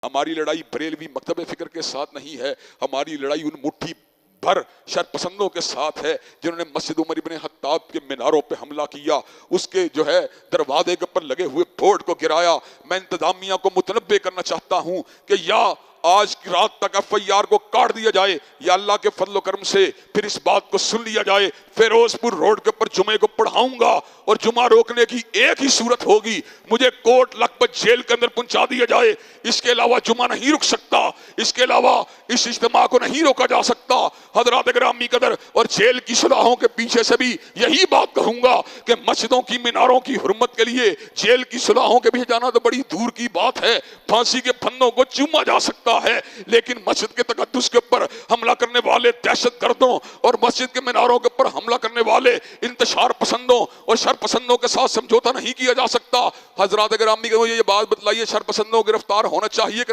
ہماری لڑائی بریلوی مکتب فکر کے ساتھ نہیں ہے، ہماری لڑائی ان مٹھی بھر شر پسندوں کے ساتھ ہے جنہوں نے مسجد عمر ابن خطاب کے میناروں پہ حملہ کیا، اس کے جو ہے دروازے کے اوپر لگے ہوئے بورڈ کو گرایا۔ میں انتظامیہ کو متنبہ کرنا چاہتا ہوں کہ یا آج کی رات تک FIR کو کاٹ دیا جائے یا اللہ کے فضل و کرم سے پھر اس بات کو سن لیا جائے فیروز پور روڈ کے اوپر جمعے کو پڑھاؤں گا، اور جمعہ روکنے کی ایک ہی صورت ہوگی، مجھے کوٹ لکھپت جیل کے اندر پہنچا دیا جائے، اس کے علاوہ جمعہ نہیں رک سکتا، اس کے علاوہ اس اجتماع کو نہیں روکا جا سکتا۔ حضرات گرامی قدر، اور جیل کی صلاحوں کے پیچھے سے بھی یہی بات کہوں گا کہ مسجدوں کی میناروں کی حرمت کے لیے جیل کی صلاحوں کے پیچھے جانا تو بڑی دور کی بات ہے، پھانسی کے پھندوں کو چوما جا سکتا ہے، لیکن مسجد کے تقدس کے اوپر حملہ کرنے والے دہشت گردوں اور مسجد کے میناروں کے اوپر حملہ کرنے والے انتشار پسندوں اور شر پسندوں کے ساتھ سمجھوتا نہیں کیا جا سکتا۔ حضرات گرامی کو یہ بات بتلائیے، شر پسندوں گرفتار ہونا چاہیے کہ